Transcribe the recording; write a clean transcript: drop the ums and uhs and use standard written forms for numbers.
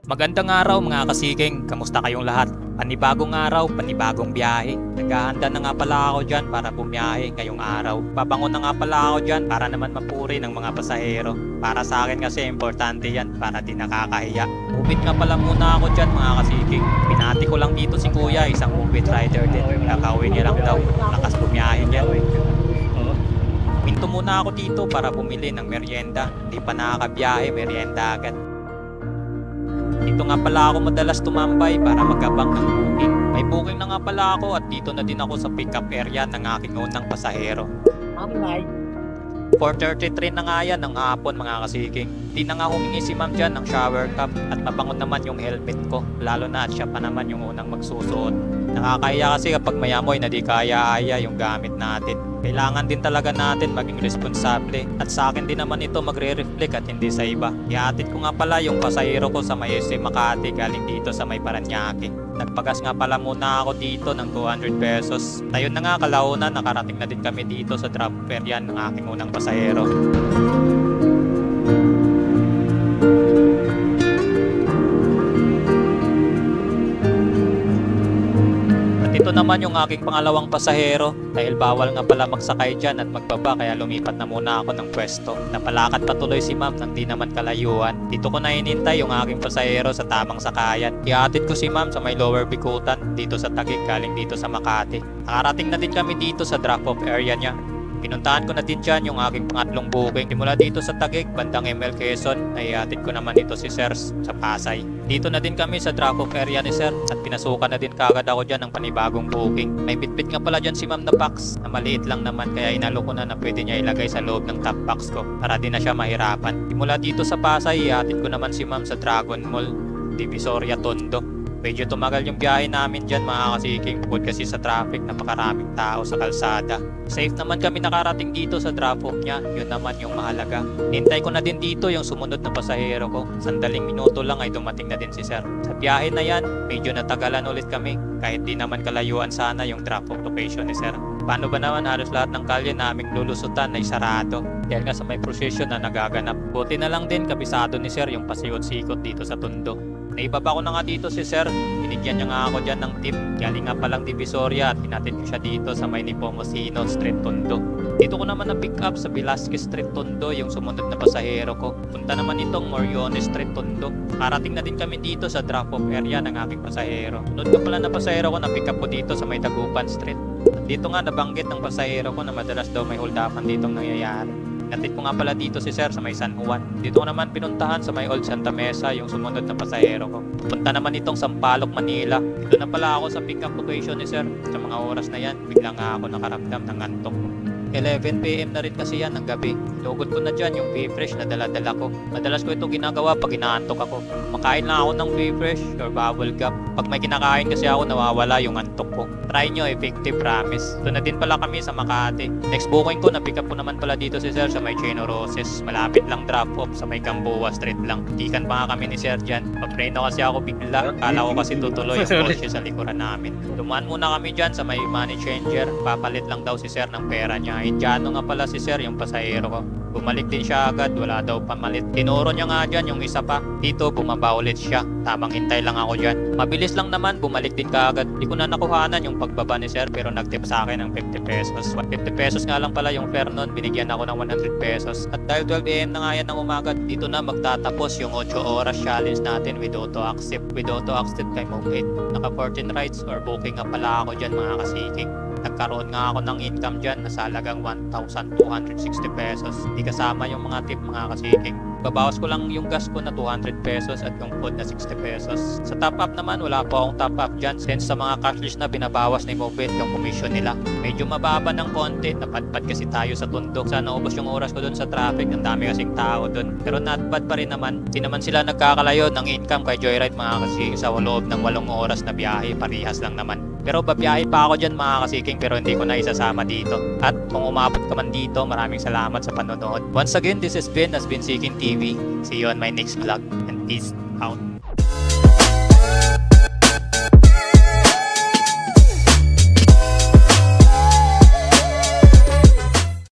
Magandang araw mga kasiking, kamusta kayong lahat? Panibagong araw, panibagong biyahe. Naghahanda na nga pala ako dyan para bumiyahe ngayong araw. Babangon na nga pala ako dyan para naman mapuri ng mga pasahero. Para sa akin kasi importante yan para di nakakahiya. Upit nga pala muna ako dyan mga kasiking. Pinati ko lang dito si kuya, isang upit rider din. Kakawin niya lang daw, lakas bumiyahe niya. Minto muna ako dito para bumili ng merienda. Di pa nakakabiyahe, merienda agad. Dito nga pala ako madalas tumambay para magabang ng booking. May booking na nga pala ako at dito na din ako sa pick-up area ng aking unang pasahero. 4:33 na nga yan ng hapon mga kasiking. Di na nga humingi si ma'am dyan ng shower cap at mabango naman yung helmet ko. Lalo na at siya pa naman yung unang magsusuot. Nakakahiya kasi kapag mayamoy na di kaya-aya yung gamit natin. Kailangan din talaga natin maging responsable at sa akin din naman ito magre-reflect at hindi sa iba. Ihatid ko nga pala yung pasahero ko sa may SM Makati galing dito sa may Paranaque. Nagpagas nga pala muna ako dito ng 200 pesos. Tayon na nga kalaunan nakarating na din kami dito sa drop area ng aking unang pasahero. Ito naman yung aking pangalawang pasahero dahil bawal nga pala magsakay dyan at magbaba kaya lumipat na muna ako ng pwesto. Napalakad patuloy si ma'am nang di naman kalayuan. Dito ko na hinintay yung aking pasahero sa tamang sakayan. Ihatid ko si ma'am sa may Lower Bicutan dito sa Taguig galing dito sa Makati. Nakarating na din kami dito sa drop-off area niya. Pinuntahan ko na din dyan yung aking pangatlong booking. Simula dito sa Taguig, bandang ML Quezon, ay ihatid ko naman ito si Sir sa Pasay. Dito na din kami sa drop-off area ni Sir at pinasukan na din kagad ako dyan ng panibagong booking. May bitbit nga pala dyan si ma'am na box na maliit lang naman kaya inalo ko na pwede niya ilagay sa loob ng top box ko para di na siya mahirapan. Simula dito sa Pasay, ihatid ko naman si ma'am sa Dragon Mall, Divisoria, Tondo. Medyo tumagal yung biyahe namin dyan mga kasiking bukod kasi sa traffic napakaraming tao sa kalsada. Safe naman kami nakarating dito sa drop-off niya, yun naman yung mahalaga. Hintay ko na din dito yung sumunod na pasahero ko. Sandaling minuto lang ay dumating na din si Sir. Sa biyahe na yan, medyo natagalan ulit kami kahit di naman kalayuan sana yung drop-off location ni Sir. Paano ba naman halos lahat ng kalye naming lulusutan ay sarado dahil nga sa may procession na nagaganap. Buti na lang din kabisado ni Sir yung pasikot-sikot dito sa Tondo. Naibaba ko na nga dito si Sir, binigyan niya nga ako dyan ng tip. Galing nga palang Divisoria at pinatid ko siya dito sa may Nepomuceno Street, Tondo. Dito ko naman na-pick up sa Velasquez Street, Tondo yung sumunod na pasahero ko. Punta naman itong Moriones Street, Tondo. Karating na din kami dito sa drop-off area ng aking pasahero. Sunod ko pala na pasahero ko na-pick up ko dito sa may Dagupan Street. At dito nga nabanggit ng pasahero ko na madalas daw may hold-upan ditong nangyayari. Natid ko nga pala dito si Sir sa may San Juan. Dito ko naman pinuntahan sa may Old Santa Mesa yung sumunod na pasahero ko. Punta naman itong Sampaloc, Manila. Dito na pala ako sa pick-up location ni Sir. Sa mga oras na yan, biglang nga ako nakaramdam ng antok. 11 PM na rin kasi yan ng gabi. Lugod ko na dyan yung P-Fresh na dala-dala ko. Madalas ko ito ginagawa pag inaantok ako. Makain lang ako ng P-Fresh or bubble gum. Pag may kinakain kasi ako nawawala yung antok ko. Try nyo, effective, promise. Ito na din pala kami sa Makati. Next booking ko, na-pick up ko naman pala dito si Sir sa may Chino Roses. Malapit lang drop off sa may Gamboa Street lang. Tikan pa nga kami ni Sir dyan. Pag-preno kasi ako bigla. Kala ko kasi tutuloy yung Porsche sa likuran namin. Dumaan muna kami dyan sa may money changer. Papalit lang daw si Sir ng pera niya. Indiano nga pala si Sir yung pasahero ko. Bumalik din siya agad, wala daw pamalit. Tinuro niya nga dyan yung isa pa. Dito bumaba ulit siya. Tamang hintay lang ako dyan. Mabilis lang naman, bumalik din kaagad. Di ko na nakuhanan yung pagbaba ni Sir pero nagtip sa akin ng 50 pesos. 50 pesos nga lang pala yung fare nun. Binigyan ako ng 100 pesos. At dahil 12 AM na nga yan ng umaga, dito na magtatapos yung 8 oras challenge natin with auto accept. With auto accept kay Mobile. Naka 14 rides or booking nga pala ako dyan mga kasiking. Nagkaroon nga ako ng income dyan na sa halagang 1,260 pesos. Di kasama yung mga tip mga kasiking. Babawas ko lang yung gas ko na 200 pesos at yung food na 60 pesos. Sa top up naman, wala po akong top up dyan since sa mga cashless na binabawas ni Mobile yung commission nila. Medyo mababa ng konti, napadpad kasi tayo sa Tondo. Sana naubos yung oras ko dun sa traffic, ang dami kasing tao dun. Pero not bad pa rin naman. Di naman sila nagkakalayo ng income kay Joyride mga kasiking sa loob ng 8 oras na biyahe, parihas lang naman. Pero babiyahe pa ako dyan mga kasiking pero hindi ko na isasama dito. At kung umabot ka man dito, maraming salamat sa panonood. Once again, this has been Seeking TV. See you on my next vlog and peace out.